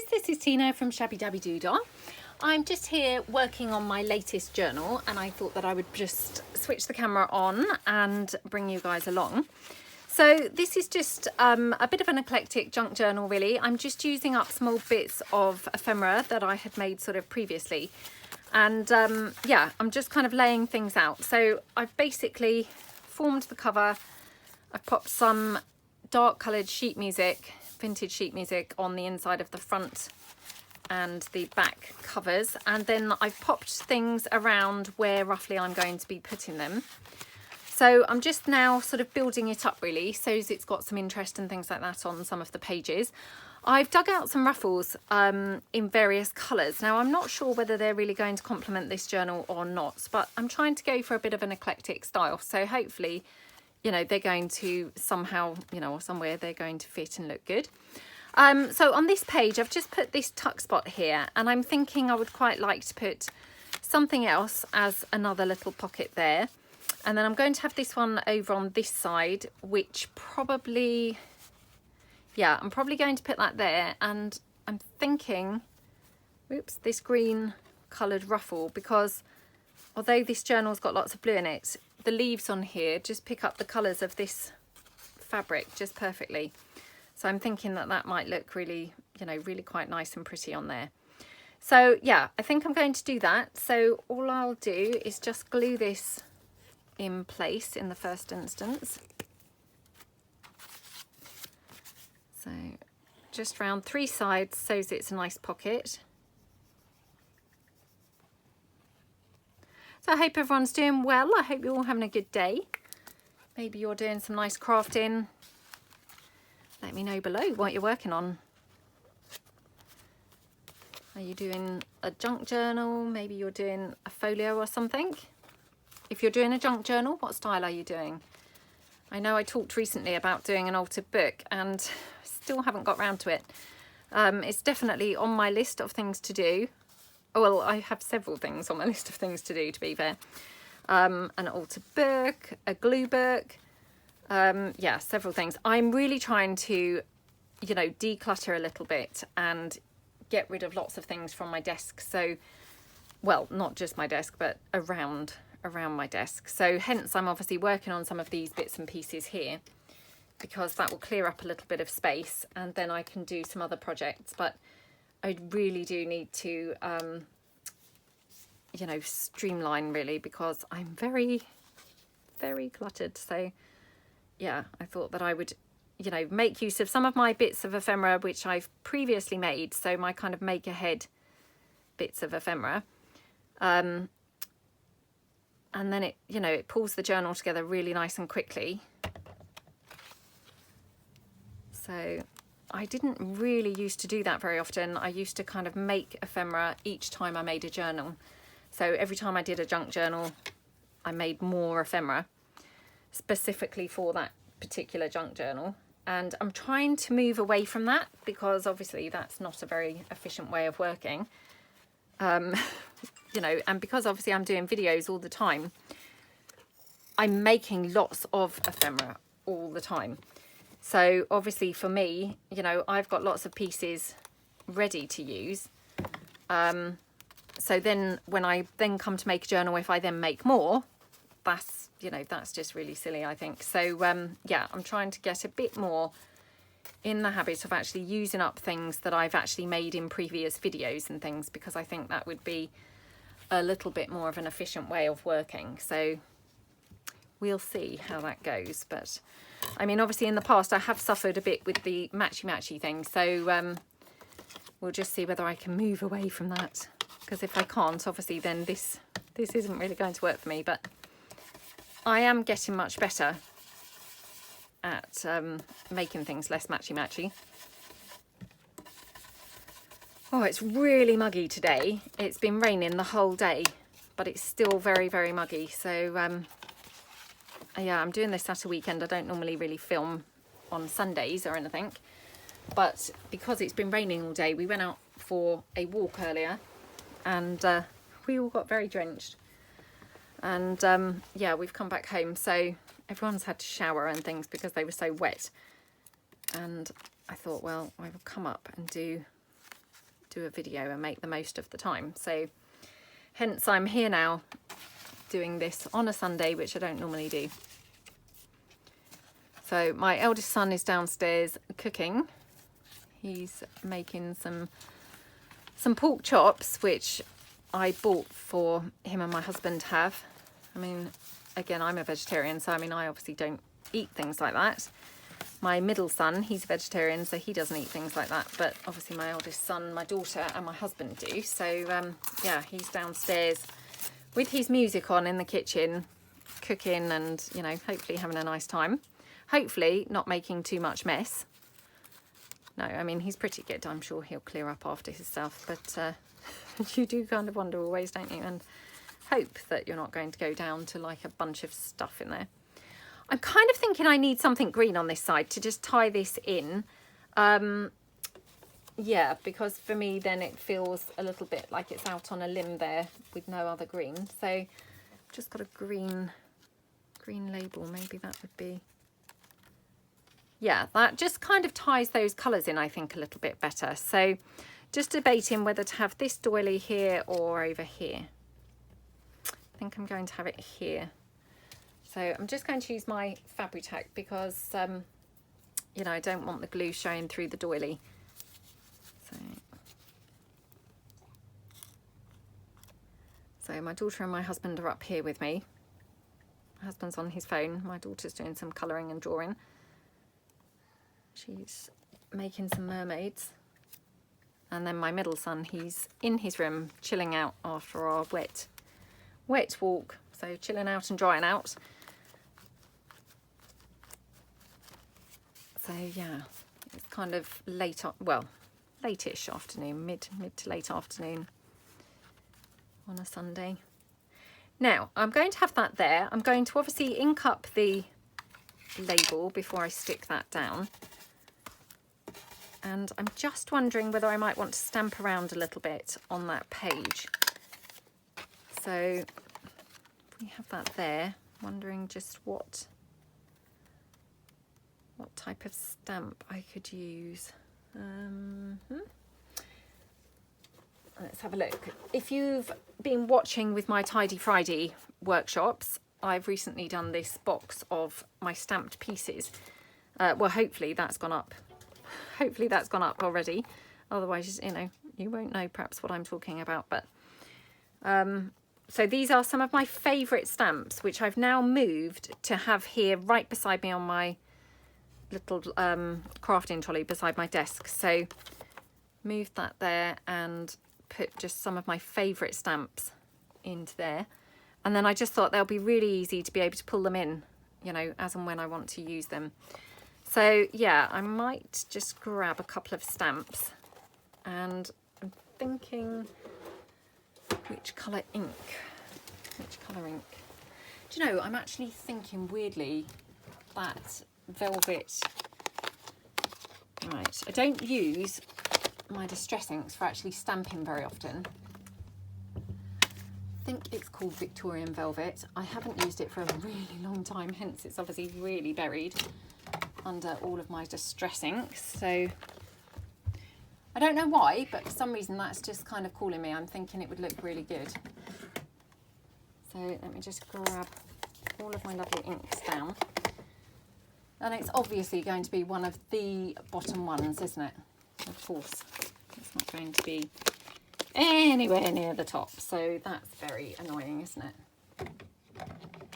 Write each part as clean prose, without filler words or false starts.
this is Tina from Shabbydabbydoodah. I'm just here working on my latest journal and I thought that I would just switch the camera on and bring you guys along. So this is just a bit of an eclectic junk journal really. I'm just using up small bits of ephemera that I had made sort of previously. And yeah, I'm just kind of laying things out. So I've basically formed the cover. I've popped some dark coloured sheet music, vintage sheet music on the inside of the front and the back covers, and then I've popped things around where roughly I'm going to be putting them. So I'm just now sort of building it up really, so it's got some interest and things like that on some of the pages. I've dug out some ruffles in various colours. Now I'm not sure whether they're really going to complement this journal or not, but I'm trying to go for a bit of an eclectic style, so hopefully, you know, they're going to somehow, you know, or somewhere they're going to fit and look good. So on this page, I've just put this tuck spot here, and I'm thinking I would quite like to put something else as another little pocket there. And then I'm going to have this one over on this side, which probably, yeah, I'm probably going to put that there. And I'm thinking, oops, this green coloured ruffle, because although this journal's got lots of blue in it, the leaves on here just pick up the colours of this fabric just perfectly. So I'm thinking that that might look really, you know, really quite nice and pretty on there. So yeah, I think I'm going to do that. So all I'll do is just glue this in place in the first instance. So just round 3 sides so that it's a nice pocket. So I hope everyone's doing well. I hope you're all having a good day. Maybe you're doing some nice crafting. Let me know below what you're working on. Are you doing a junk journal? Maybe you're doing a folio or something. If you're doing a junk journal, what style are you doing? I know I talked recently about doing an altered book and still haven't got round to it. It's definitely on my list of things to do. Well, I have several things on my list of things to do, to be fair. An altered book, a glue book, yeah, several things. I'm really trying to, you know, declutter a little bit and get rid of lots of things from my desk. So, well, not just my desk, but around my desk. So hence I'm obviously working on some of these bits and pieces here, because that will clear up a little bit of space and then I can do some other projects. But I really do need to, you know, streamline really, because I'm very, very cluttered. So yeah, I thought that I would, you know, make use of some of my bits of ephemera which I've previously made. So my kind of make ahead bits of ephemera. And then it, you know, it pulls the journal together really nice and quickly. So I didn't really used to do that very often. I used to kind of make ephemera each time I made a journal. So every time I did a junk journal, I made more ephemera specifically for that particular junk journal. And I'm trying to move away from that, because obviously that's not a very efficient way of working. You know, and because obviously I'm doing videos all the time, I'm making lots of ephemera all the time. So obviously for me, you know, I've got lots of pieces ready to use. So then when I then come to make a journal, if I then make more, that's, you know, that's just really silly, I think. So yeah, I'm trying to get a bit more in the habit of actually using up things that I've actually made in previous videos and things, because I think that would be a little bit more of an efficient way of working. So we'll see how that goes. But I mean, obviously in the past I have suffered a bit with the matchy thing, so we'll just see whether I can move away from that, because if I can't, obviously then this isn't really going to work for me. But I am getting much better at making things less matchy. Oh, it's really muggy today. It's been raining the whole day, but it's still very, very muggy. So yeah, I'm doing this at a weekend. I don't normally really film on Sundays or anything, but because it's been raining all day, we went out for a walk earlier and we all got very drenched. And yeah, we've come back home, so everyone's had to shower and things because they were so wet. And I thought, well, I will come up and do do a video and make the most of the time. So hence I'm here now doing this on a Sunday, which I don't normally do. So my eldest son is downstairs cooking. He's making some pork chops, which I bought for him and my husband to have. I mean, again, I'm a vegetarian, so I mean, I obviously don't eat things like that. My middle son, he's a vegetarian, so he doesn't eat things like that. But obviously my eldest son, my daughter and my husband do. So yeah, he's downstairs with his music on in the kitchen, cooking and, you know, hopefully having a nice time. Hopefully not making too much mess. No, I mean, he's pretty good. I'm sure he'll clear up after his stuff. But you do kind of wonder always, don't you? And hope that you're not going to go down to like a bunch of stuff in there. I'm kind of thinking I need something green on this side to just tie this in. Yeah, because for me then it feels a little bit like it's out on a limb there with no other green. So I've just got a green label. Maybe that would be... Yeah, that just kind of ties those colours in, I think, a little bit better. So just debating whether to have this doily here or over here. I think I'm going to have it here. So I'm just going to use my Fabri-Tac because, you know, I don't want the glue showing through the doily. So my daughter and my husband are up here with me. My husband's on his phone. My daughter's doing some colouring and drawing. She's making some mermaids. And then my middle son, he's in his room chilling out after our wet walk. So chilling out and drying out. So yeah, it's kind of late, well, late-ish afternoon, mid to late afternoon on a Sunday. Now, I'm going to have that there. I'm going to obviously ink up the label before I stick that down. And I'm just wondering whether I might want to stamp around a little bit on that page. So if we have that there, wondering just what type of stamp I could use. Let's have a look. If you've been watching with my Tidy Friday workshops, I've recently done this box of my stamped pieces. Well, hopefully that's gone up. Hopefully that's gone up already. Otherwise, you know, you won't know perhaps what I'm talking about. But so these are some of my favourite stamps, which I've now moved to have here right beside me on my little crafting trolley beside my desk. So move that there and put just some of my favourite stamps into there. And then I just thought they'll be really easy to be able to pull them in, you know, as and when I want to use them. So yeah, I might just grab a couple of stamps, and I'm thinking which colour ink. Do you know, I'm actually thinking weirdly that velvet, right, I don't use my distress inks for actually stamping very often. I think it's called Victorian Velvet. I haven't used it for a really long time, hence it's obviously really buried under all of my distress inks. So I don't know why, but for some reason that's just kind of calling me. I'm thinking it would look really good. So let me just grab all of my lovely inks down. And it's obviously going to be one of the bottom ones, isn't it? Of course, it's not going to be anywhere near the top. So that's very annoying, isn't it?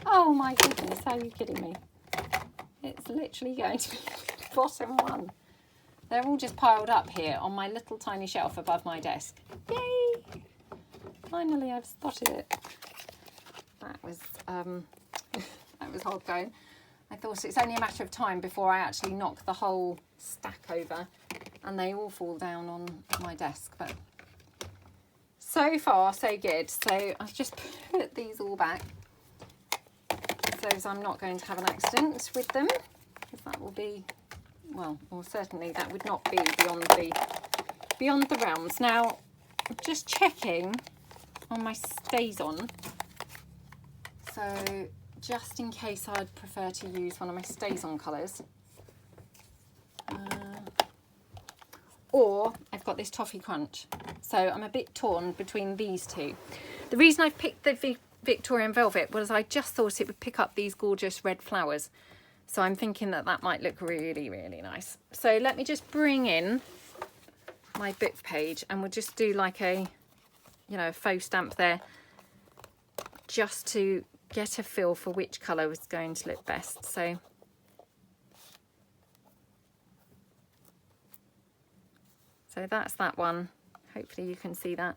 Oh my goodness, how are you kidding me? It's literally going to be the bottom one. They're all just piled up here on my little tiny shelf above my desk. Yay! Finally, I've spotted it. That was hard going. I thought it's only a matter of time before I actually knock the whole stack over and they all fall down on my desk. But so far, so good. So I've just put these all back so as I'm not going to have an accident with them, because that will be, well, or certainly that would not be beyond the realms. Now, I'm just checking on my stays on. So just in case I'd prefer to use one of my stays on colours. Or I've got this Toffee Crunch. So I'm a bit torn between these two. The reason I've picked the Victorian Velvet was I just thought it would pick up these gorgeous red flowers. So I'm thinking that that might look really, really nice. So let me just bring in my book page and we'll just do like a, you know, a faux stamp there, just to get a feel for which colour was going to look best. So that's that one. Hopefully you can see that.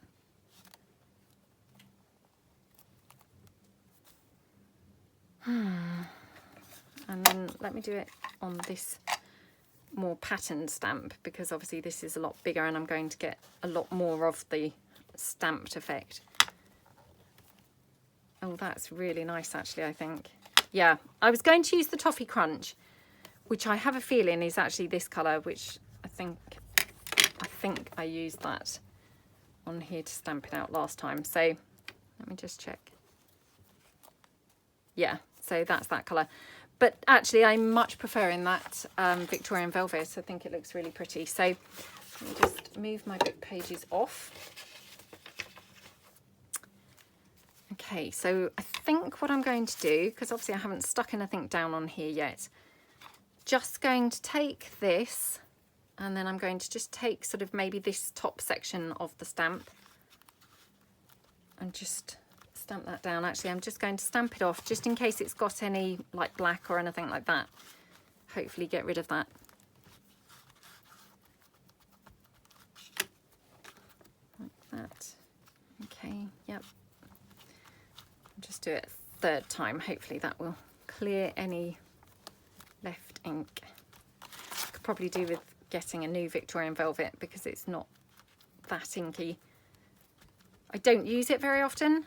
And then let me do it on this more patterned stamp, because obviously this is a lot bigger and I'm going to get a lot more of the stamped effect. Oh, that's really nice actually, I think. Yeah, I was going to use the Toffee Crunch, which I have a feeling is actually this colour, which I think I used that on here to stamp it out last time. So let me just check. Yeah, so that's that colour. But actually I'm much preferring that Victorian Velvet. I think it looks really pretty. So let me just move my book pages off. Okay, so I think what I'm going to do, because obviously I haven't stuck anything down on here yet, just going to take this and then I'm going to just take sort of maybe this top section of the stamp and just stamp that down. Actually, I'm just going to stamp it off just in case it's got any like black or anything like that. Hopefully get rid of that. Like that. Okay, yep. Just do it a third time. Hopefully that will clear any left ink. Could probably do with getting a new Victorian Velvet because it's not that inky. I don't use it very often,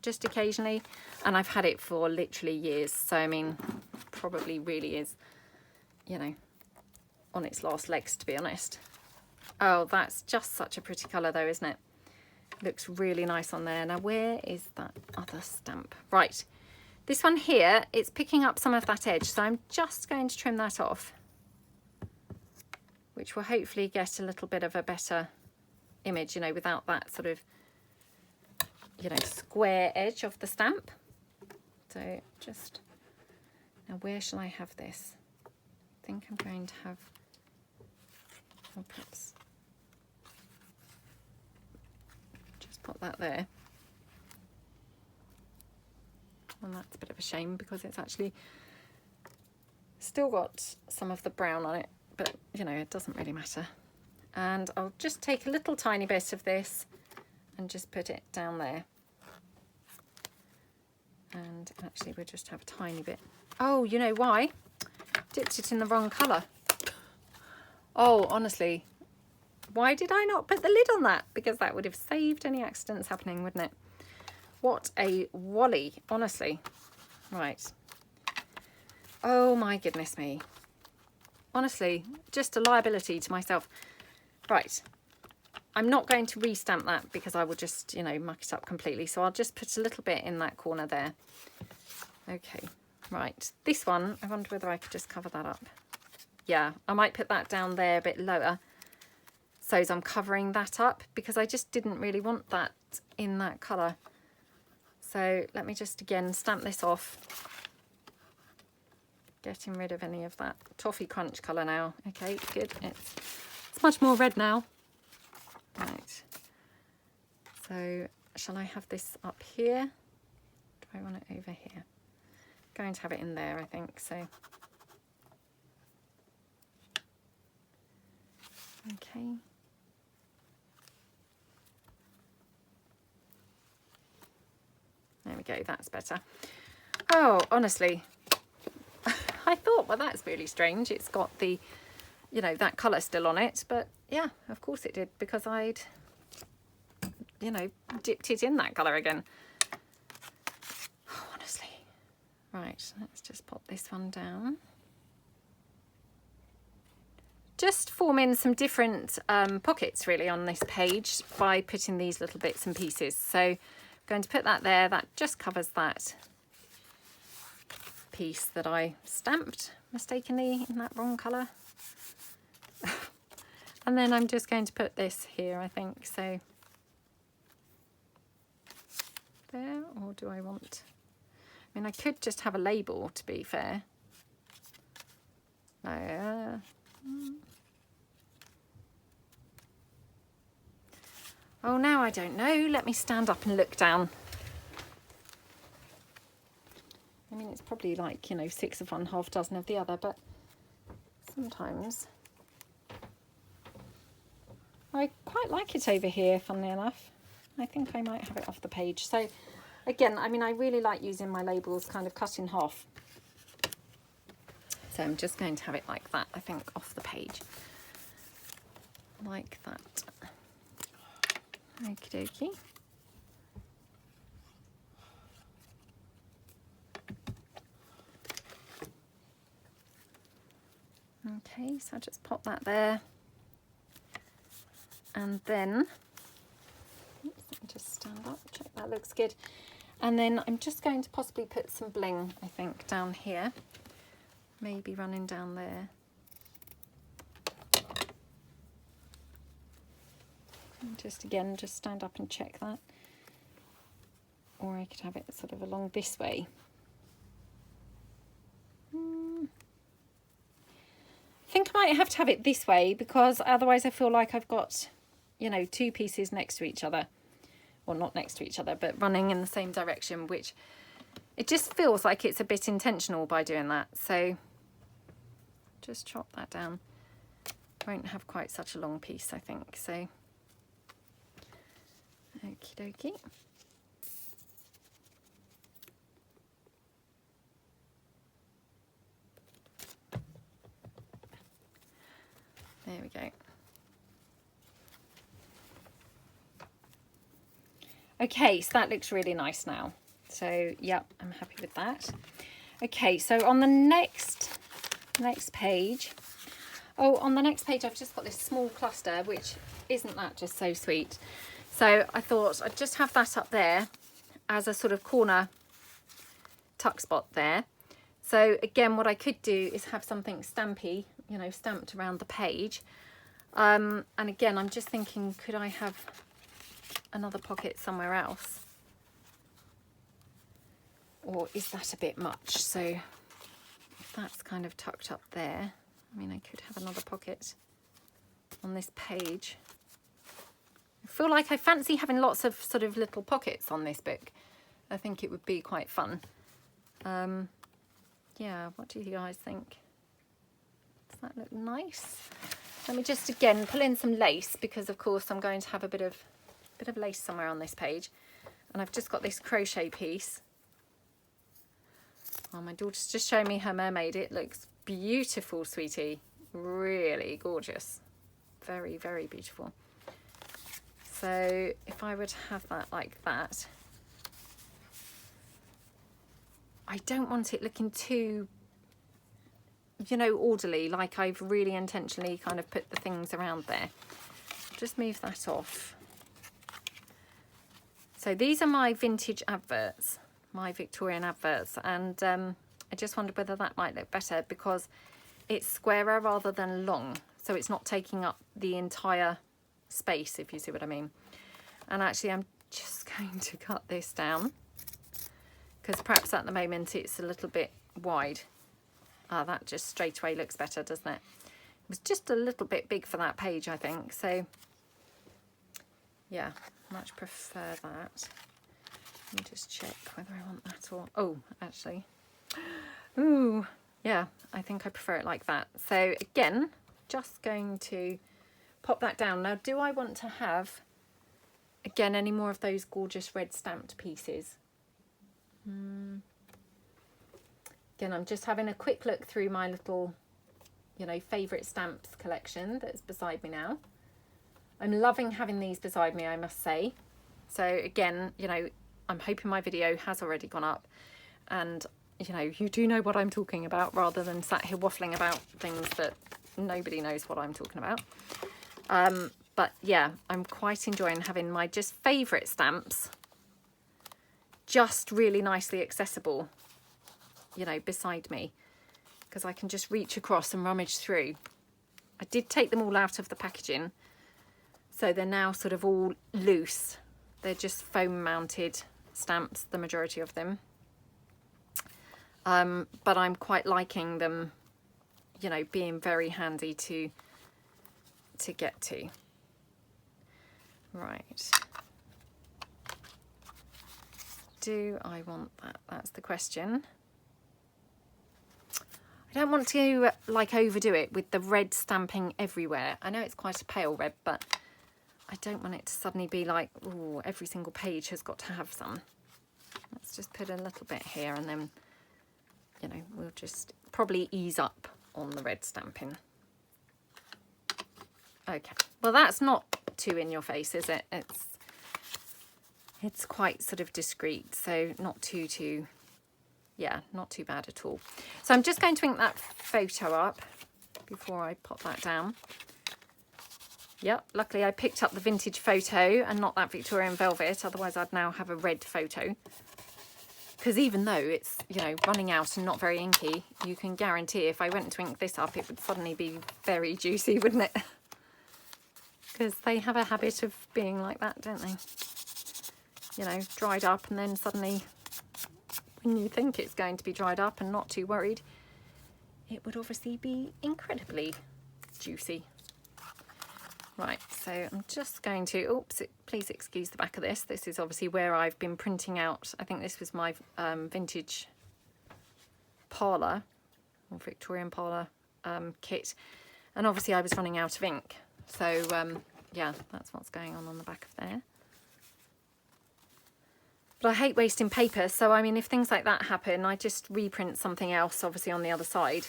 just occasionally, and I've had it for literally years, so I mean probably really is, you know, on its last legs, to be honest. Oh, that's just such a pretty colour though, isn't it? Looks really nice on there. Now where is that other stamp? Right, this one here, it's picking up some of that edge, so I'm just going to trim that off, which will hopefully get a little bit of a better image, you know, without that sort of, you know, square edge of the stamp. So just, now where shall I have this? I think I'm going to have, or perhaps just put that there. And that's a bit of a shame because it's actually still got some of the brown on it, but you know, it doesn't really matter. And I'll just take a little tiny bit of this and just put it down there. And actually we'll just have a tiny bit. Oh, you know why? Dipped it in the wrong colour. Oh, honestly, why did I not put the lid on that? Because that would have saved any accidents happening, wouldn't it? What a wally, honestly. Right. Oh my goodness me. Honestly, just a liability to myself. Right. I'm not going to restamp that because I will just, you know, muck it up completely. So I'll just put a little bit in that corner there. Okay, right. This one, I wonder whether I could just cover that up. Yeah, I might put that down there a bit lower, so as I'm covering that up, because I just didn't really want that in that colour. So let me just again stamp this off. Getting rid of any of that Toffee Crunch colour now. Okay, good. It's much more red now. Right. So shall I have this up here? Do I want it over here? I'm going to have it in there, I think. So okay. There we go, that's better. Oh, honestly, I thought, well, that's really strange. It's got the, you know, that colour still on it, but yeah, of course it did, because I'd, you know, dipped it in that colour again. Oh, honestly. Right, let's just pop this one down. Just forming some different pockets really on this page by putting these little bits and pieces. So I'm going to put that there. That just covers that piece that I stamped mistakenly in that wrong colour. And And then I'm just going to put this here, I think. So there, or do I want... I mean, I could just have a label, to be fair. No. Oh, now I don't know. Let me stand up and look down. I mean, it's probably like, you know, 6 of one, half dozen of the other, but sometimes I quite like it over here, funnily enough. I think I might have it off the page. So again, I mean, I really like using my labels kind of cut in half. So I'm just going to have it like that, I think, off the page. Like that. Okie dokie. Okay, so I'll just pop that there. And then, oops, let me just stand up, check that looks good. And then I'm just going to possibly put some bling, I think, down here. Maybe running down there. And just again, just stand up and check that. Or I could have it sort of along this way. I think I might have to have it this way because otherwise I feel like I've got, you know, 2 pieces next to each other. Well, not next to each other, but running in the same direction, which it just feels like it's a bit intentional by doing that. So just chop that down. Won't have quite such a long piece, I think. So, okie dokie. There we go. Okay, so that looks really nice now. So, yep, I'm happy with that. Okay, so on the next page, on the next page I've just got this small cluster, which isn't that just so sweet. So I thought I'd just have that up there as a sort of corner tuck spot there. So again, what I could do is have something stampy, you know, stamped around the page. And again, I'm just thinking, could I have another pocket somewhere else? Or is that a bit much? So if that's kind of tucked up there, I mean, I could have another pocket on this page. I feel like I fancy having lots of sort of little pockets on this book. I think it would be quite fun. Yeah, what do you guys think? Does that look nice? Let me just again pull in some lace because of course I'm going to have a bit of lace somewhere on this page. And I've just got this crochet piece. Oh, my daughter's just showing me her mermaid. It looks beautiful, sweetie. Really gorgeous. Very, very beautiful. So if I were to have that like that, I don't want it looking too, you know, orderly, like I've really intentionally kind of put the things around there. Just move that off. So these are my vintage adverts, my Victorian adverts, and I just wondered whether that might look better because it's squarer rather than long, so it's not taking up the entire space, if you see what I mean. And actually I'm just going to cut this down because perhaps at the moment it's a little bit wide. Ah, that just straight away looks better, doesn't it? It was just a little bit big for that page, I think. So yeah, much prefer that. Let me just check whether I want that or... Oh, actually. Ooh, yeah, I think I prefer it like that. So again, just going to pop that down. Now, do I want to have, again, any more of those gorgeous red stamped pieces? Again, I'm just having a quick look through my little, you know, favourite stamps collection that's beside me now. I'm loving having these beside me, I must say. So again, you know, I'm hoping my video has already gone up and, you know, you do know what I'm talking about rather than sat here waffling about things that nobody knows what I'm talking about. But yeah, I'm quite enjoying having my just favourite stamps just really nicely accessible, you know, beside me, because I can just reach across and rummage through. I did take them all out of the packaging, so they're now sort of all loose. They're just foam mounted stamps, the majority of them. But I'm quite liking them, you know, being very handy to get to. Right. Do I want that? That's the question. I don't want to like overdo it with the red stamping everywhere. I know it's quite a pale red, but I don't want it to suddenly be like, oh, every single page has got to have some. Let's just put a little bit here, and then, you know, we'll just probably ease up on the red stamping. Okay, well, that's not too in your face, is it? It's quite sort of discreet, so not too, yeah, not too bad at all. So I'm just going to ink that photo up before I pop that down. Yep, luckily I picked up the vintage photo and not that Victorian velvet, otherwise I'd now have a red photo. Because even though it's, you know, running out and not very inky, you can guarantee if I went to ink this up, it would suddenly be very juicy, wouldn't it? Because they have a habit of being like that, don't they? You know, dried up, and then suddenly, when you think it's going to be dried up and not too worried, it would obviously be incredibly juicy. Right, so I'm just going to, oops, please excuse the back of this. This is obviously where I've been printing out. I think this was my vintage parlour, or Victorian parlour kit. And obviously I was running out of ink. So, yeah, that's what's going on the back of there. But I hate wasting paper. So, I mean, if things like that happen, I just reprint something else, obviously, on the other side,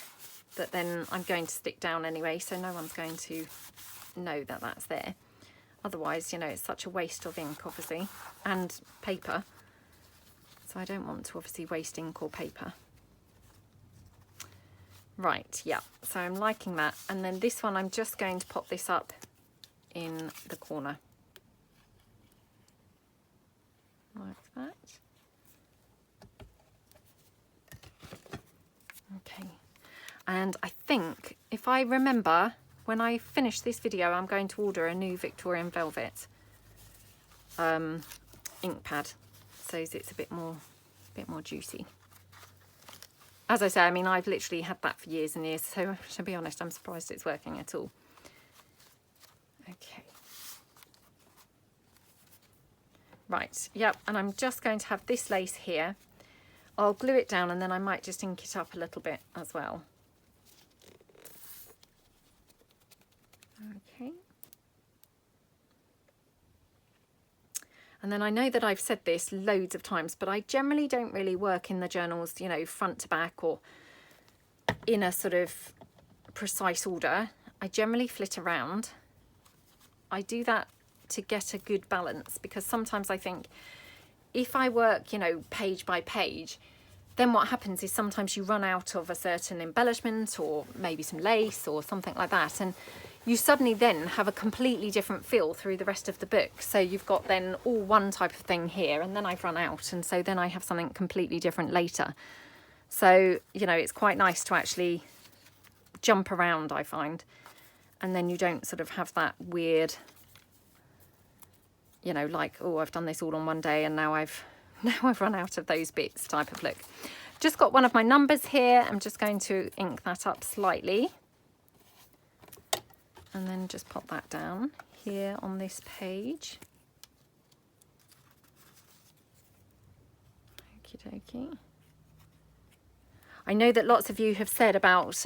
that then I'm going to stick down anyway. So no one's going to know that that's there. Otherwise, you know, it's such a waste of ink, obviously, and paper. So I don't want to obviously waste ink or paper. Right, yeah, so I'm liking that. And then this one, I'm just going to pop this up in the corner. Like that. Okay. And I think, if I remember, when I finish this video, I'm going to order a new Victorian velvet ink pad, so it's a bit more juicy. As I say, I mean, I've literally had that for years and years, so to be honest, I'm surprised it's working at all. Okay. Right, yep, and I'm just going to have this lace here. I'll glue it down, and then I might just ink it up a little bit as well. Okay. And then I know that I've said this loads of times, but I generally don't really work in the journals, you know, front to back or in a sort of precise order. I generally flit around. I do that to get a good balance, because sometimes I think if I work, you know, page by page, then what happens is sometimes you run out of a certain embellishment or maybe some lace or something like that, and you suddenly then have a completely different feel through the rest of the book. So you've got then all one type of thing here, and then I've run out, and so then I have something completely different later. So, you know, it's quite nice to actually jump around, I find, and then you don't sort of have that weird, you know, like, oh, I've done this all on one day and now I've run out of those bits type of look. Just got one of my numbers here. I'm just going to ink that up slightly. And then just pop that down here on this page. Okie dokie. I know that lots of you have said about,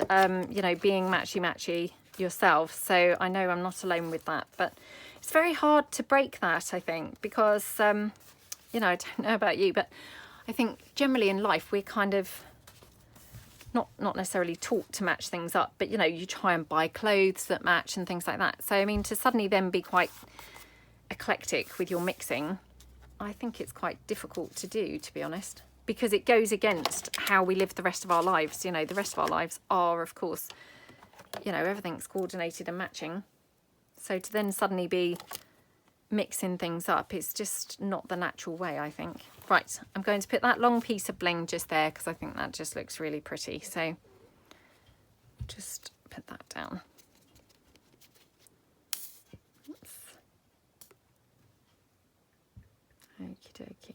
you know, being matchy-matchy yourself. So I know I'm not alone with that. But it's very hard to break that, I think, because, you know, I don't know about you, but I think generally in life we're kind of not necessarily taught to match things up, but, you know, you try and buy clothes that match and things like that. So, I mean, to suddenly then be quite eclectic with your mixing, I think it's quite difficult to do, to be honest, because it goes against how we live the rest of our lives. You know, the rest of our lives are, of course, you know, everything's coordinated and matching. So to then suddenly be mixing things up, it's just not the natural way, I think. Right, I'm going to put that long piece of bling just there because I think that just looks really pretty. So just put that down. dokey.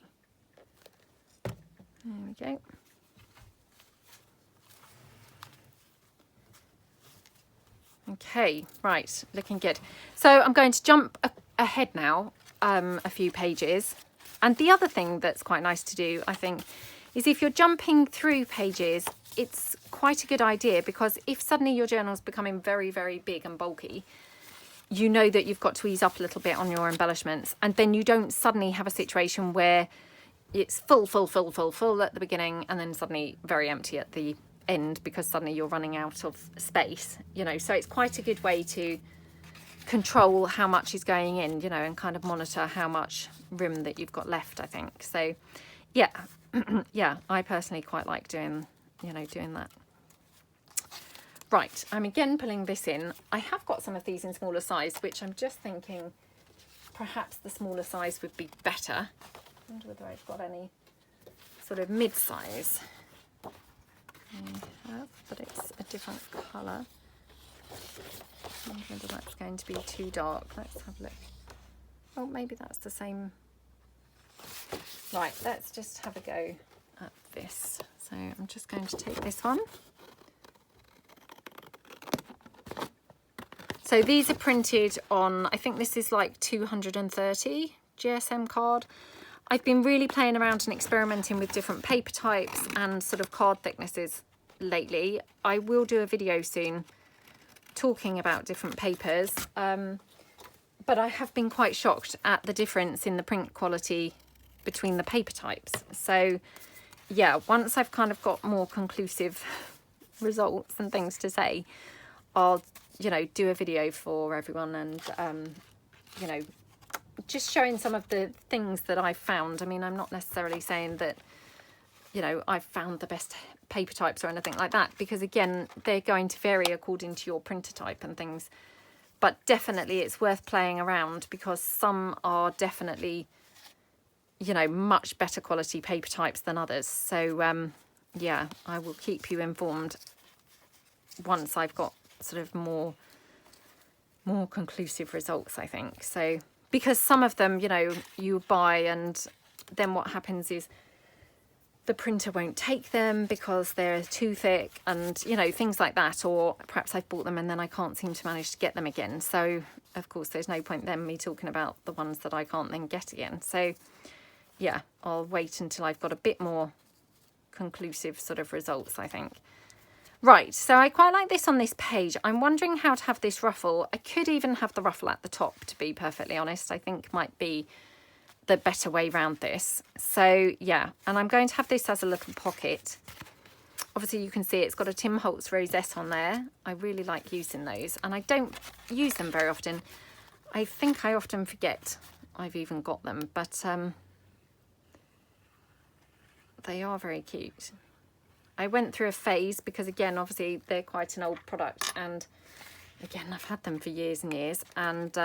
There we go. Okay, right, looking good. So I'm going to jump ahead now a few pages. And the other thing that's quite nice to do, I think, is if you're jumping through pages, it's quite a good idea, because if suddenly your journal's becoming very, very big and bulky, you know that you've got to ease up a little bit on your embellishments, and then you don't suddenly have a situation where it's full at the beginning and then suddenly very empty at the end, because suddenly you're running out of space, you know. So it's quite a good way to control how much is going in, you know, and kind of monitor how much room that you've got left, I think. So yeah, yeah, I personally quite like doing, you know, doing that. Right, I'm again pulling this in. I have got some of these in smaller size, which I'm just thinking perhaps the smaller size would be better. I wonder whether I've got any sort of mid-size. I have, but it's a different colour. I wonder whether that's going to be too dark. Let's have a look. Oh, maybe that's the same. Right, let's just have a go at this. So I'm just going to take this one. So these are printed on, I think this is like 230 GSM card. I've been really playing around and experimenting with different paper types and sort of card thicknesses lately. I will do a video soon talking about different papers, but I have been quite shocked at the difference in the print quality between the paper types. So yeah, once I've kind of got more conclusive results and things to say, I'll, you know, do a video for everyone and, you know, just showing some of the things that I've found. I mean, I'm not necessarily saying that, you know, I've found the best paper types or anything like that, because again, they're going to vary according to your printer type and things. But definitely it's worth playing around, because some are definitely, you know, much better quality paper types than others. So yeah, I will keep you informed once I've got sort of more conclusive results, I think. So because some of them, you know, you buy and then what happens is the printer won't take them because they're too thick and, you know, things like that. Or perhaps I've bought them and then I can't seem to manage to get them again. So of course there's no point then me talking about the ones that I can't then get again. So yeah, I'll wait until I've got a bit more conclusive sort of results, I think. Right, so I quite like this on this page. I'm wondering how to have this ruffle. I could even have the ruffle at the top, to be perfectly honest. I think might be the better way around this. So yeah, and I'm going to have this as a little pocket. Obviously you can see it's got a Tim Holtz rosette on there. I really like using those, and I don't use them very often. I think I often forget I've even got them, but they are very cute. I went through a phase because, again, obviously they're quite an old product, and again, I've had them for years and years, and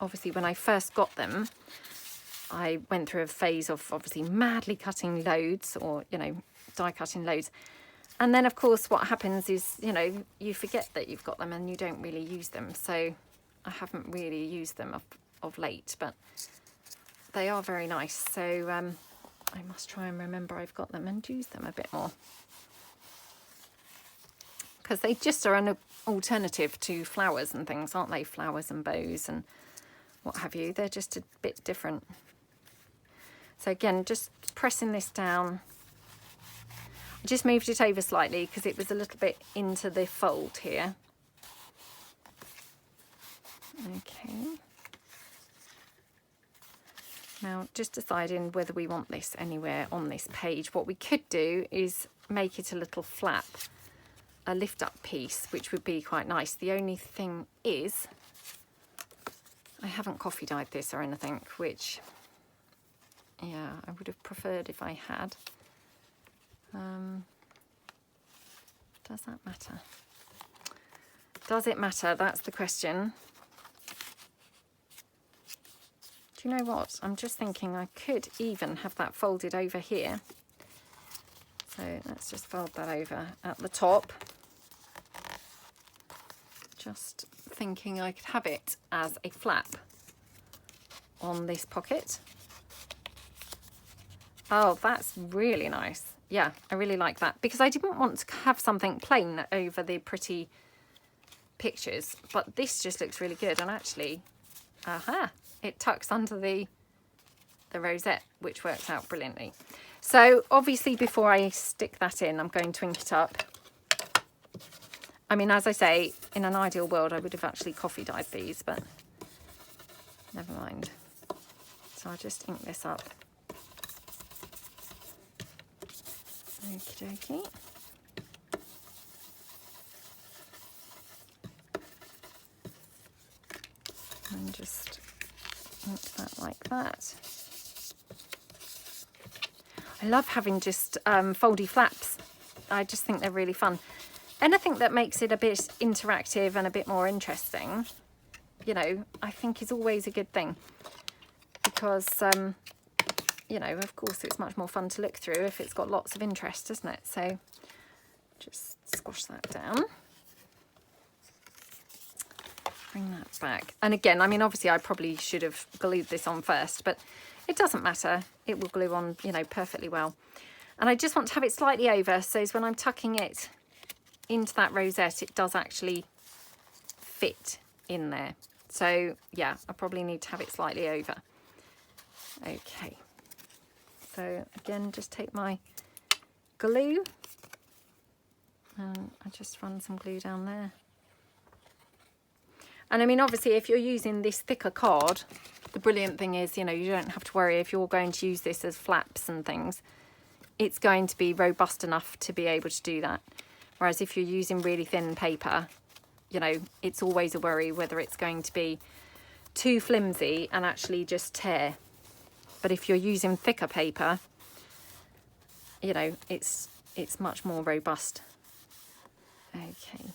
obviously when I first got them, I went through a phase of obviously madly cutting loads, or, you know, die cutting loads, and then of course what happens is, you know, you forget that you've got them and you don't really use them. So I haven't really used them of late, but they are very nice. So I must try and remember I've got them and use them a bit more, because they just are an alternative to flowers and things, aren't they? Flowers and bows and what have you. They're just a bit different. So again, just pressing this down. I just moved it over slightly because it was a little bit into the fold here. Okay. Now, just deciding whether we want this anywhere on this page. What we could do is make it a little flap, a lift up piece, which would be quite nice. The only thing is, I haven't coffee dyed this or anything, which, yeah, I would have preferred if I had. Does that matter? Does it matter? That's the question. Do you know what? I'm just thinking I could even have that folded over here. So let's just fold that over at the top. Just thinking I could have it as a flap on this pocket. Oh, that's really nice. Yeah, I really like that because I didn't want to have something plain over the pretty pictures, but this just looks really good. And actually, aha, it tucks under the rosette, which works out brilliantly. So obviously before I stick that in, I'm going to ink it up. I mean, as I say, in an ideal world, I would have actually coffee dyed these, but never mind. So I'll just ink this up. Okie dokie. And just ink that like that. I love having just foldy flaps. I just think they're really fun. Anything that makes it a bit interactive and a bit more interesting, you know, I think is always a good thing. Because, you know, of course it's much more fun to look through if it's got lots of interest, isn't it? So just squash that down. Bring that back. And again, I mean, obviously I probably should have glued this on first, but it doesn't matter. It will glue on, you know, perfectly well. And I just want to have it slightly over, so when I'm tucking it into that rosette, it does actually fit in there. So yeah, I probably need to have it slightly over. Okay. So again, just take my glue and I just run some glue down there. And I mean, obviously, if you're using this thicker card, the brilliant thing is, you know, you don't have to worry if you're going to use this as flaps and things. It's going to be robust enough to be able to do that. Whereas if you're using really thin paper, you know, it's always a worry whether it's going to be too flimsy and actually just tear. But if you're using thicker paper, you know, it's much more robust. Okay.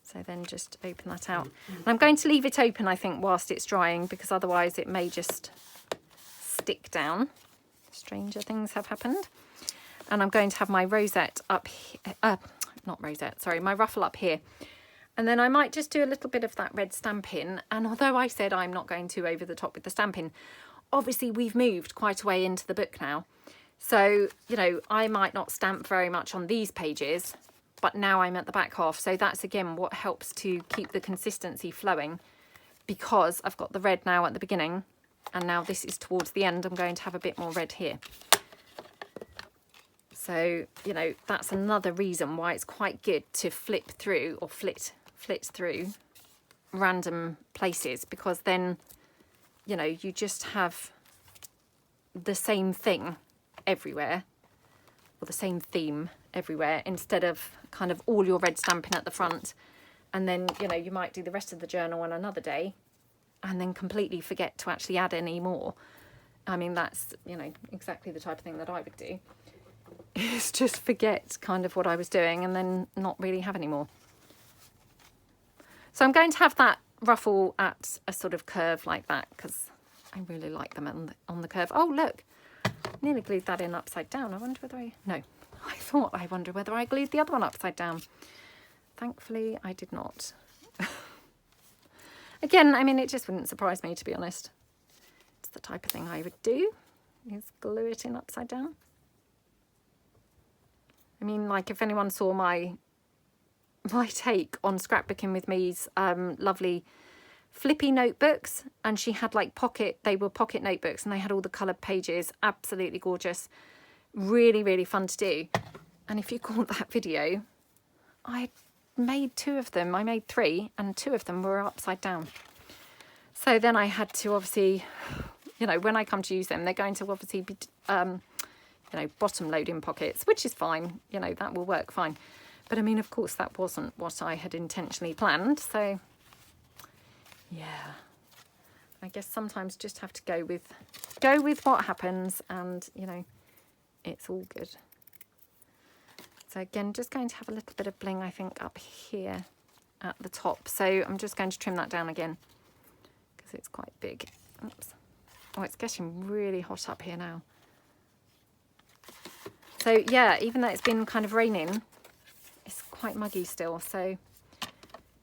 So then just open that out. And I'm going to leave it open, I think, whilst it's drying, because otherwise it may just stick down. Stranger things have happened. And I'm going to have my rosette up here, not rosette, sorry, my ruffle up here. And then I might just do a little bit of that red stamping. And although I said I'm not going to over the top with the stamping, obviously we've moved quite a way into the book now. So, you know, I might not stamp very much on these pages, but now I'm at the back half. So that's, again, what helps to keep the consistency flowing, because I've got the red now at the beginning, and now this is towards the end. I'm going to have a bit more red here. So, you know, that's another reason why it's quite good to flip through or flit through random places, because then, you know, you just have the same thing everywhere, or the same theme everywhere, instead of kind of all your red stamping at the front, and then, you know, you might do the rest of the journal on another day and then completely forget to actually add any more. I mean, that's, you know, exactly the type of thing that I would do, is just forget kind of what I was doing and then not really have any more. So I'm going to have that ruffle at a sort of curve like that, because I really like them on the curve. Oh, look, nearly glued that in upside down. I wonder whether no, I wonder whether I glued the other one upside down. Thankfully, I did not. Again, I mean, it just wouldn't surprise me, to be honest. It's the type of thing I would do, is glue it in upside down. I mean, like, if anyone saw my take on scrapbooking with me's lovely flippy notebooks, and she had like they were pocket notebooks, and they had all the coloured pages, absolutely gorgeous, really, really fun to do. And if you caught that video, I made 2 of them. I made 3, and 2 of them were upside down. So then I had to, obviously, you know, when I come to use them, they're going to obviously be you know, bottom loading pockets, which is fine, you know, that will work fine. But I mean, of course, that wasn't what I had intentionally planned. So yeah, I guess sometimes just have to go with what happens, and, you know, it's all good. So again, just going to have a little bit of bling, I think, up here at the top. So I'm just going to trim that down again, because it's quite big. Oops. Oh, it's getting really hot up here now. So yeah, even though it's been kind of raining, it's quite muggy still. So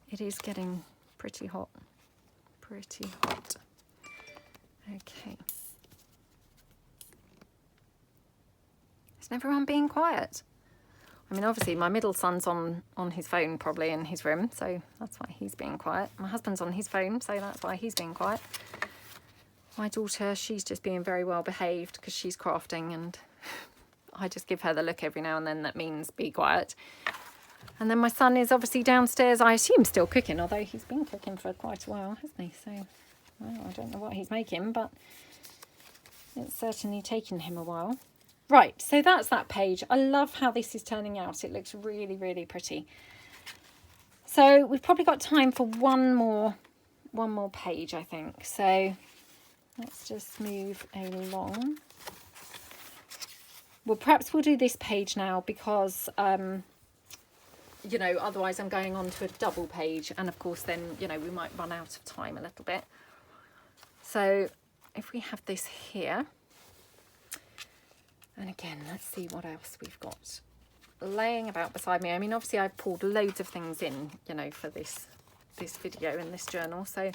it is getting pretty hot. Pretty hot. Okay. Isn't everyone being quiet? I mean, obviously my middle son's on his phone probably in his room, so that's why he's being quiet. My husband's on his phone, so that's why he's being quiet. My daughter, she's just being very well behaved because she's crafting, and I just give her the look every now and then that means be quiet. And then my son is obviously downstairs, I assume still cooking, although he's been cooking for quite a while, hasn't he? So, well, I don't know what he's making, but it's certainly taken him a while. Right, so that's that page. I love how this is turning out. It looks really, really pretty. So we've probably got time for one more page, I think. So let's just move along. Well, perhaps we'll do this page now because, you know, otherwise I'm going on to a double page. And of course, then, you know, we might run out of time a little bit. So if we have this here. And again, let's see what else we've got laying about beside me. I mean, obviously I've pulled loads of things in, you know, for this video and this journal. So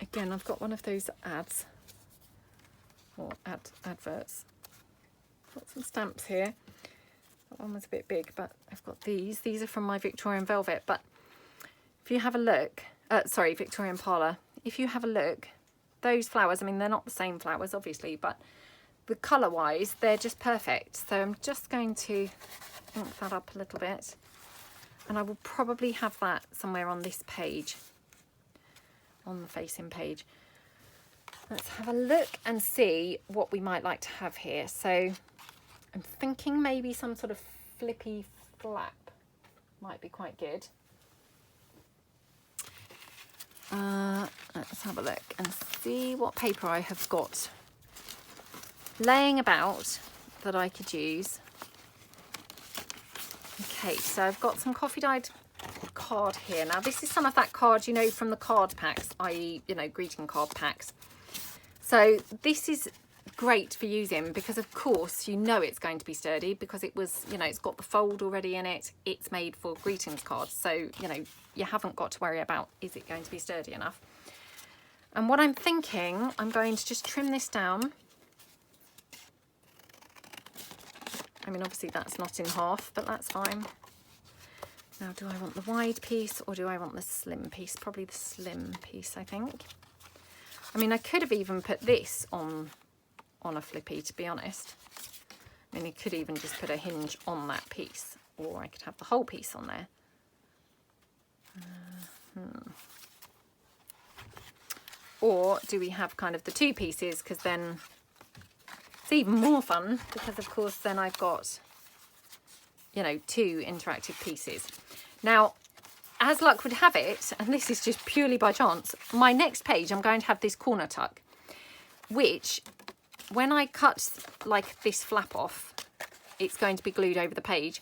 again, I've got one of those ads or adverts. Got some stamps here. That one was a bit big, but I've got these. These are from my Victorian Velvet. But if you have a look, sorry, Victorian Parlour. If you have a look, those flowers, I mean, they're not the same flowers, obviously, but the colour-wise, they're just perfect. So I'm just going to ink that up a little bit. And I will probably have that somewhere on this page, on the facing page. Let's have a look and see what we might like to have here. So I'm thinking maybe some sort of flippy flap might be quite good. Let's have a look and see what paper I have got laying about that I could use. Okay, so I've got some coffee dyed card here. Now this is some of that card, you know, from the card packs, i.e., you know, greeting card packs. So this is great for using because of course you know it's going to be sturdy because it was, you know, it's got the fold already in it. It's made for greetings cards, so you know you haven't got to worry about is it going to be sturdy enough. And what I'm thinking, I'm going to just trim this down. I mean, obviously that's not in half, but that's fine. Now, do I want the wide piece or do I want the slim piece? Probably the slim piece, I think. I mean, I could have even put this on a flippy, to be honest. I mean, you could even just put a hinge on that piece, or I could have the whole piece on there. Or do we have kind of the two pieces, because then it's even more fun, because of course then I've got, you know, two interactive pieces. Now, as luck would have it, and this is just purely by chance, my next page I'm going to have this corner tuck, which when I cut like this flap off, it's going to be glued over the page.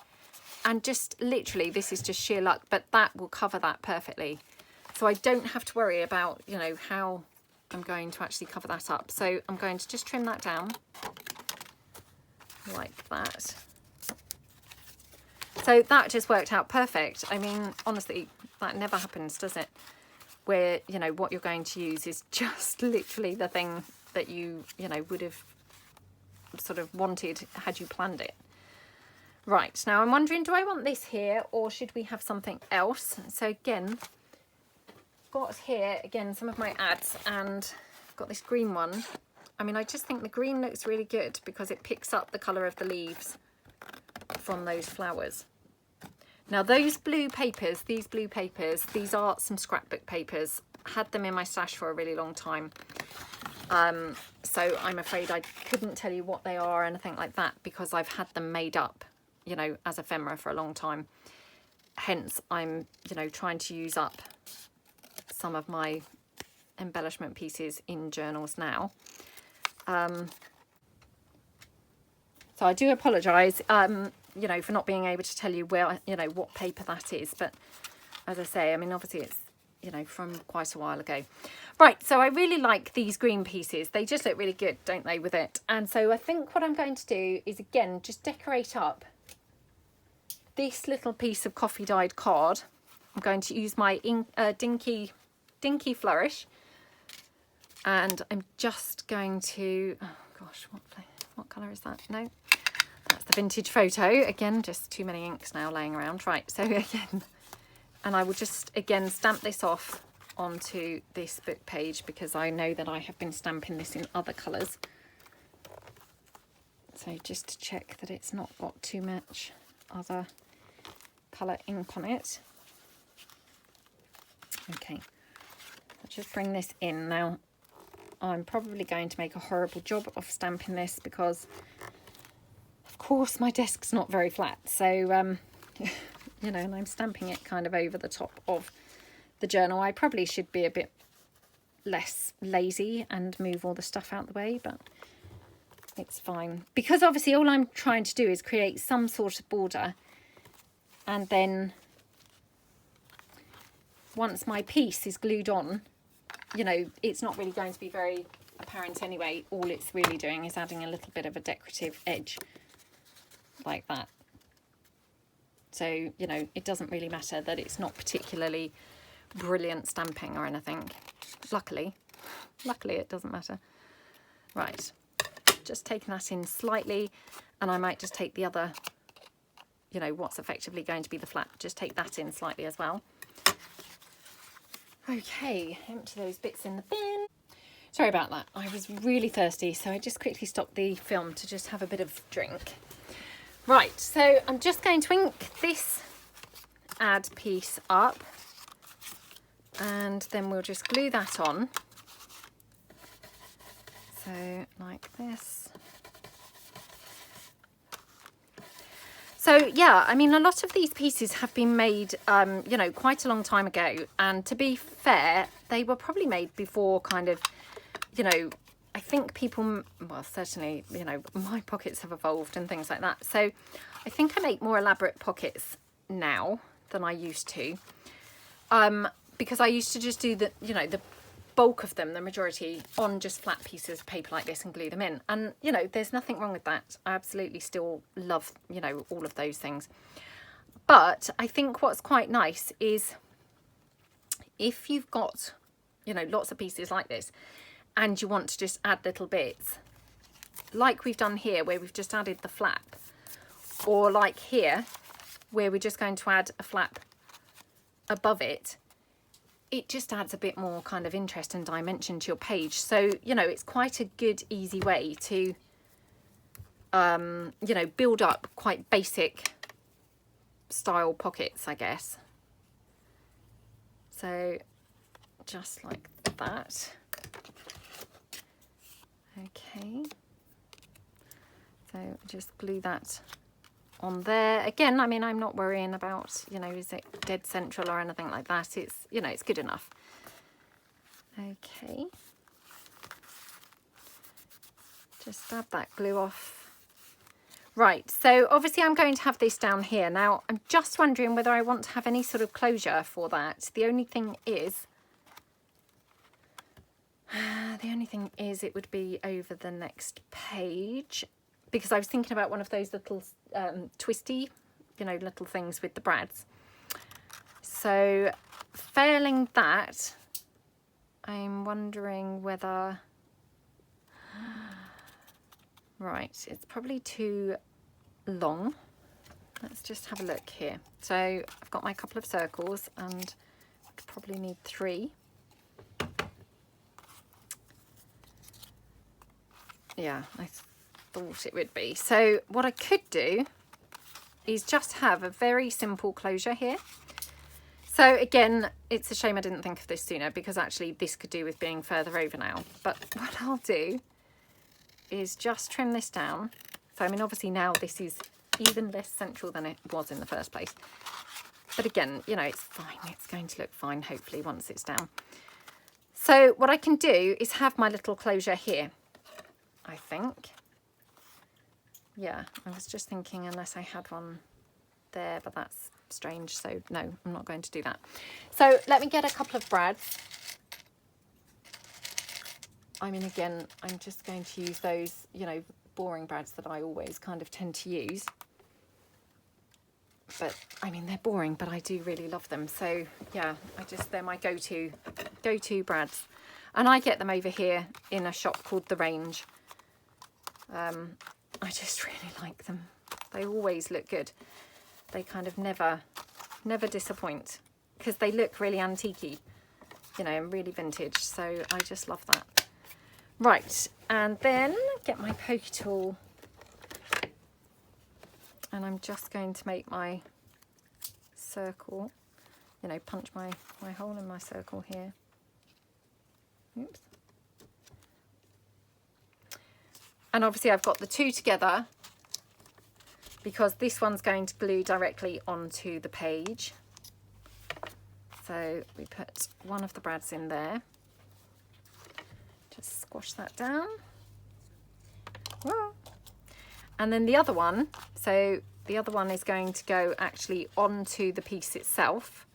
And just literally, this is just sheer luck, but that will cover that perfectly. So I don't have to worry about, you know, how I'm going to actually cover that up. So I'm going to just trim that down like that. So that just worked out perfect. I mean, honestly, that never happens, does it? Where, you know, what you're going to use is just literally the thing that you know, would have sort of wanted had you planned it. Right, now I'm wondering, do I want this here or should we have something else? So again, got here, again, some of my ads, and I've got this green one. I mean, I just think the green looks really good because it picks up the colour of the leaves from those flowers. Now those blue papers, these are some scrapbook papers. Had them in my stash for a really long time. So I'm afraid I couldn't tell you what they are or anything like that because I've had them made up, you know, as ephemera for a long time. Hence, I'm, you know, trying to use up some of my embellishment pieces in journals now. So I do apologise, you know, for not being able to tell you where, you know, what paper that is. But as I say, I mean, obviously it's, you know, from quite a while ago. Right, so I really like these green pieces. They just look really good, don't they, with it? And so I think what I'm going to do is, again, just decorate up this little piece of coffee dyed card. I'm going to use my Dinky Flourish. And I'm just going to, oh gosh, what colour is that? No, that's the vintage photo. Again, just too many inks now laying around. Right, so again, and I will just, again, stamp this off onto this book page because I know that I have been stamping this in other colours. So just to check that it's not got too much other colour ink on it. Okay, I'll just bring this in now. I'm probably going to make a horrible job of stamping this because, of course, my desk's not very flat. So, you know, and I'm stamping it kind of over the top of the journal. I probably should be a bit less lazy and move all the stuff out the way, but it's fine. Because obviously all I'm trying to do is create some sort of border, and then once my piece is glued on, you know, it's not really going to be very apparent anyway. All it's really doing is adding a little bit of a decorative edge like that. So, you know, it doesn't really matter that it's not particularly brilliant stamping or anything. Luckily it doesn't matter. Right, just taking that in slightly, and I might just take the other, you know, what's effectively going to be the flap, just take that in slightly as well. Okay, empty those bits in the bin. Sorry about that, I was really thirsty, so I just quickly stopped the film to just have a bit of drink. Right, so I'm just going to ink this ad piece up, and then we'll just glue that on. So like this. So yeah, I mean, a lot of these pieces have been made, you know, quite a long time ago. And to be fair, they were probably made before kind of, you know, I think people, well, certainly, you know, my pockets have evolved and things like that. So I think I make more elaborate pockets now than I used to. Because I used to just do the, you know, the bulk of them, the majority, on just flat pieces of paper like this and glue them in. And, you know, there's nothing wrong with that. I absolutely still love, you know, all of those things. But I think what's quite nice is if you've got, you know, lots of pieces like this and you want to just add little bits, like we've done here where we've just added the flap, or like here where we're just going to add a flap above it, it just adds a bit more kind of interest and dimension to your page. So, you know, it's quite a good, easy way to, you know, build up quite basic style pockets, I guess. So just like that. Okay. So just glue that on there. Again, I mean, I'm not worrying about, you know, is it dead central or anything like that. It's, you know, it's good enough. Okay. Just dab that glue off. Right, so obviously I'm going to have this down here. Now, I'm just wondering whether I want to have any sort of closure for that. The only thing is it would be over the next page, because I was thinking about one of those little twisty, you know, little things with the brads. So failing that, I'm wondering whether, right, it's probably too long. Let's just have a look here. So I've got my couple of circles and I could probably need 3. Yeah, I thought it would be. So what I could do is just have a very simple closure here. So again, it's a shame I didn't think of this sooner, because actually this could do with being further over now. But what I'll do is just trim this down. So I mean, obviously now this is even less central than it was in the first place. But again, you know, it's fine. It's going to look fine, hopefully, once it's down. So what I can do is have my little closure here, I think. Yeah, I was just thinking unless I had one there, but that's strange. So no, I'm not going to do that. So let me get a couple of brads. I mean, again, I'm just going to use those, you know, boring brads that I always kind of tend to use. But I mean, they're boring, but I do really love them. So yeah, they're my go-to brads. And I get them over here in a shop called The Range. I just really like them. They always look good. They kind of never disappoint because they look really antique-y, you know, and really vintage. So I just love that. Right, and then get my pokey tool, and I'm just going to make my circle, you know, punch my hole in my circle here. Oops. And obviously I've got the two together because this one's going to glue directly onto the page. So we put one of the brads in there. Just squash that down. Whoa. And then the other one, so the other one is going to go actually onto the piece itself.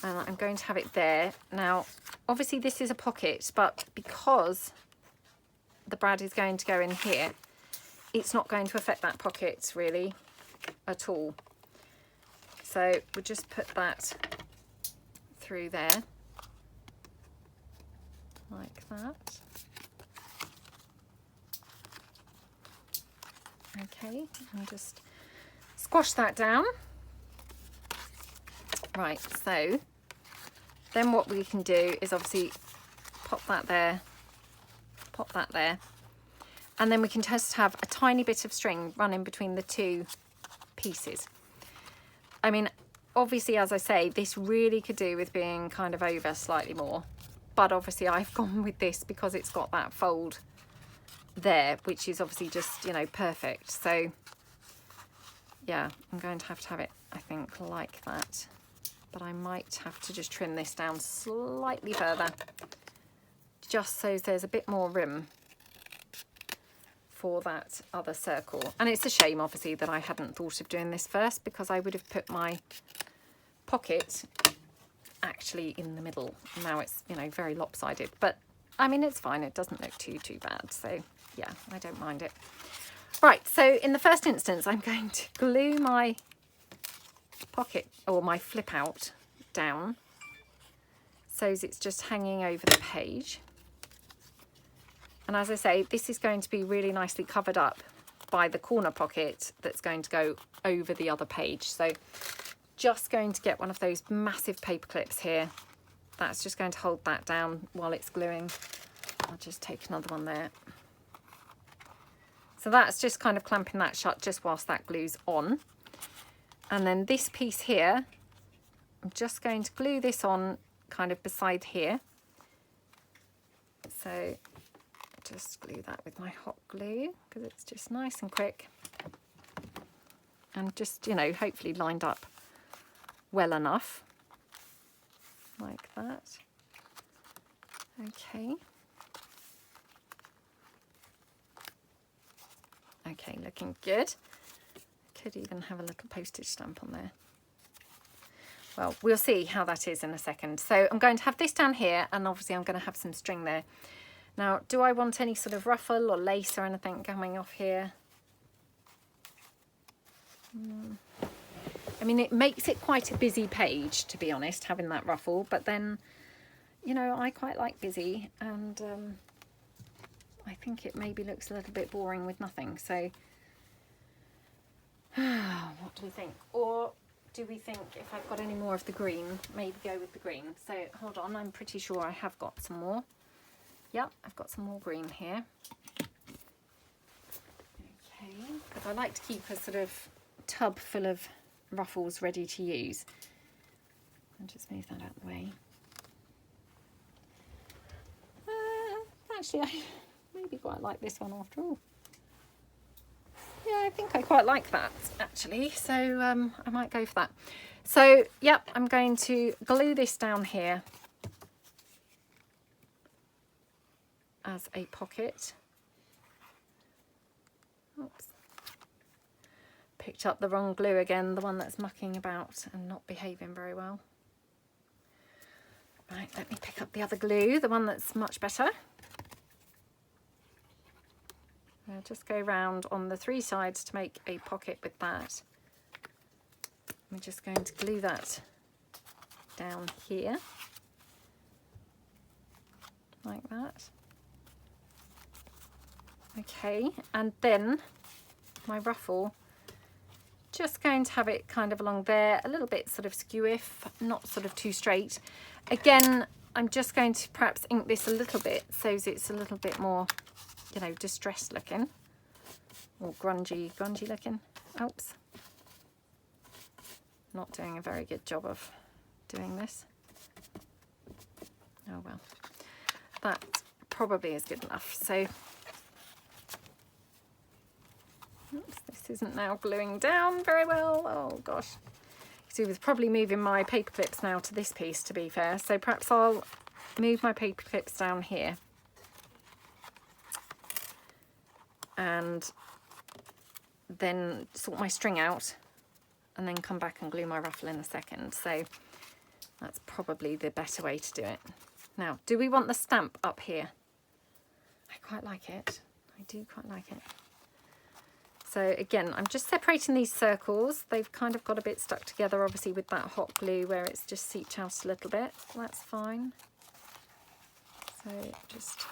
And I'm going to have it there. Now, obviously this is a pocket, but because the brad is going to go in here, it's not going to affect that pocket really at all. So we'll just put that through there like that. Okay, and just squash that down. Right, so then what we can do is obviously pop that there, pop that there, and then we can just have a tiny bit of string running between the two pieces. I mean, obviously, as I say, this really could do with being kind of over slightly more, but obviously I've gone with this because it's got that fold there, which is obviously just, you know, perfect. So yeah, I'm going to have it, I think, like that, but I might have to just trim this down slightly further just so there's a bit more room for that other circle. And it's a shame obviously that I hadn't thought of doing this first, because I would have put my pocket actually in the middle. Now it's, you know, very lopsided, but I mean, it's fine, it doesn't look too bad, so yeah, I don't mind it. Right, so in the first instance I'm going to glue my pocket or my flip out down so it's just hanging over the page. And as I say, this is going to be really nicely covered up by the corner pocket that's going to go over the other page. So just going to get one of those massive paper clips here. That's just going to hold that down while it's gluing. I'll just take another one there. So that's just kind of clamping that shut just whilst that glues on. And then this piece here, I'm just going to glue this on kind of beside here. So just glue that with my hot glue because it's just nice and quick and just, you know, hopefully lined up well enough like that. Okay. Okay, looking good. Could even have a little postage stamp on there. Well, we'll see how that is in a second. So I'm going to have this down here, and obviously I'm going to have some string there. Now, do I want any sort of ruffle or lace or anything coming off here? I mean, it makes it quite a busy page, to be honest, having that ruffle, but then, you know, I quite like busy, and I think it maybe looks a little bit boring with nothing. So what do we think? Or do we think if I've got any more of the green, maybe go with the green? So hold on, I'm pretty sure I have got some more. Yep, I've got some more green here. Okay, because I like to keep a sort of tub full of ruffles ready to use. I'll just move that out of the way. Actually, I maybe quite like this one after all. Yeah, I think I quite like that actually, so I might go for that. So yep, I'm going to glue this down here as a pocket. Oops. Picked up the wrong glue again, the one that's mucking about and not behaving very well. Right, let me pick up the other glue, the one that's much better. I'll just go round on the three sides to make a pocket with that. I'm just going to glue that down here, like that. Okay, and then my ruffle, just going to have it kind of along there, a little bit sort of skew-iff, not sort of too straight. Again, I'm just going to perhaps ink this a little bit so it's a little bit more, you know, distressed looking or grungy looking. Oops. Not doing a very good job of doing this. Oh well, that probably is good enough. So, oops, this isn't now gluing down very well. Oh gosh. So he was probably moving my paper clips now to this piece, to be fair. So perhaps I'll move my paper clips down here. And then sort my string out and then come back and glue my ruffle in a second. So that's probably the better way to do it. Now, do we want the stamp up here? I quite like it. I do quite like it. So again, I'm just separating these circles. They've kind of got a bit stuck together, obviously, with that hot glue where it's just seeped out a little bit. That's fine. So just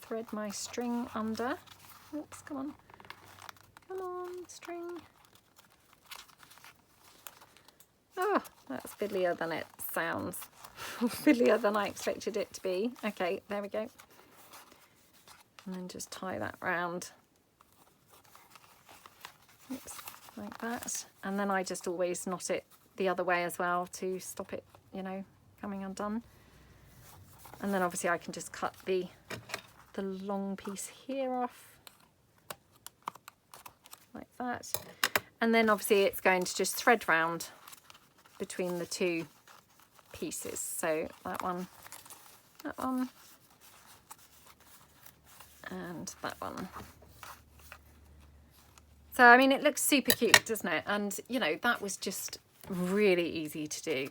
thread my string under. Oops, come on. Come on, string. Oh, that's fiddlier than it sounds. Fiddlier than I expected it to be. Okay, there we go. And then just tie that round. Oops, like that. And then I just always knot it the other way as well to stop it, you know, coming undone. And then obviously I can just cut the long piece here off. Like that. And then obviously it's going to just thread round between the two pieces. So that one, and that one. So I mean, it looks super cute, doesn't it? And you know, that was just really easy to do.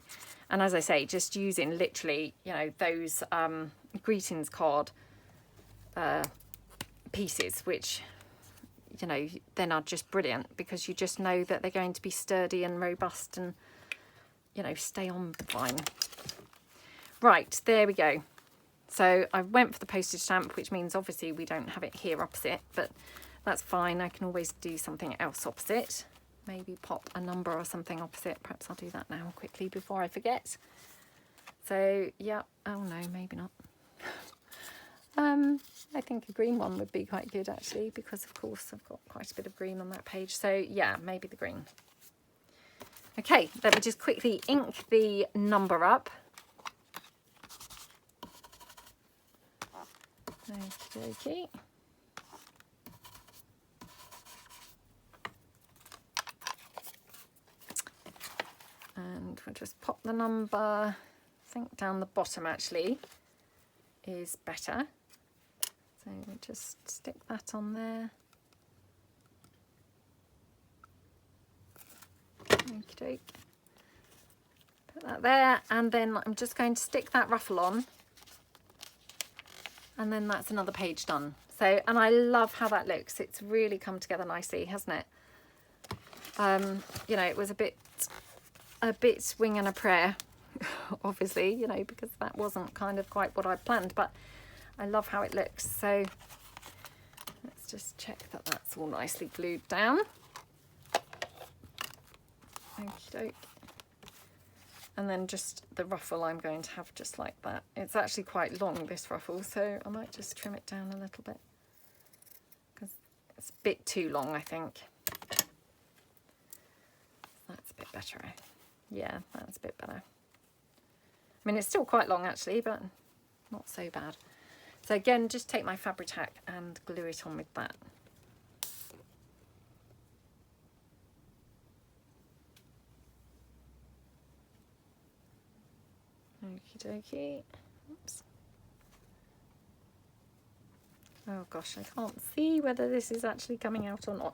And as I say, just using literally, you know, those greetings card pieces, which, you know, then are just brilliant because you just know that they're going to be sturdy and robust and, you know, stay on fine. Right, there we go. So I went for the postage stamp, which means obviously we don't have it here opposite, but that's fine. I can always do something else opposite. Maybe pop a number or something opposite. Perhaps I'll do that now quickly before I forget. So yeah, oh no, maybe not. I think a green one would be quite good actually, because of course I've got quite a bit of green on that page. So yeah, maybe the green. Okay, let me just quickly ink the number up. Okie dokie. And we'll just pop the number, I think down the bottom actually is better. So we'll just stick that on there. Okie doke. Put that there, and then I'm just going to stick that ruffle on. And then that's another page done. So, and I love how that looks. It's really come together nicely, hasn't it? You know, it was a bit wing and a prayer, obviously, you know, because that wasn't kind of quite what I planned, but I love how it looks. So let's just check that that's all nicely glued down. Okie doke. And then just the ruffle I'm going to have just like that. It's actually quite long, this ruffle, so I might just trim it down a little bit because it's a bit too long, I think. That's a bit better. Yeah, that's a bit better. I mean, it's still quite long actually, but not so bad. So again, just take my Fabri-Tac and glue it on with that. Okie dokie. Oops. Oh gosh, I can't see whether this is actually coming out or not.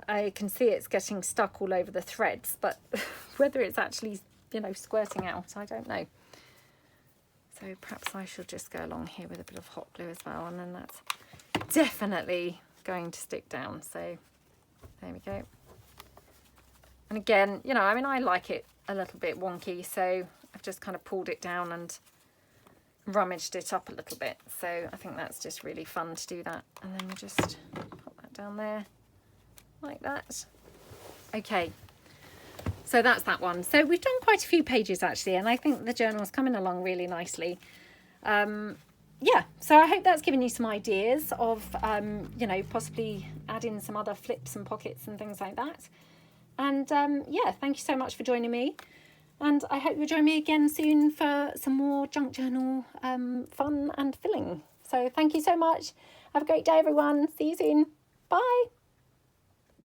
I can see it's getting stuck all over the threads, but whether it's actually, you know, squirting out, I don't know. So perhaps I shall just go along here with a bit of hot glue as well, and then that's definitely going to stick down. So there we go. And again, you know, I mean, I like it a little bit wonky, so I've just kind of pulled it down and rummaged it up a little bit. So I think that's just really fun to do that. And then we'll just pop that down there like that. Okay, so that's that one. So we've done quite a few pages actually, and I think the journal's coming along really nicely. Yeah, so I hope that's given you some ideas of, you know, possibly add in some other flips and pockets and things like that. And yeah, thank you so much for joining me. And I hope you'll join me again soon for some more junk journal fun and filling. So thank you so much. Have a great day, everyone. See you soon. Bye.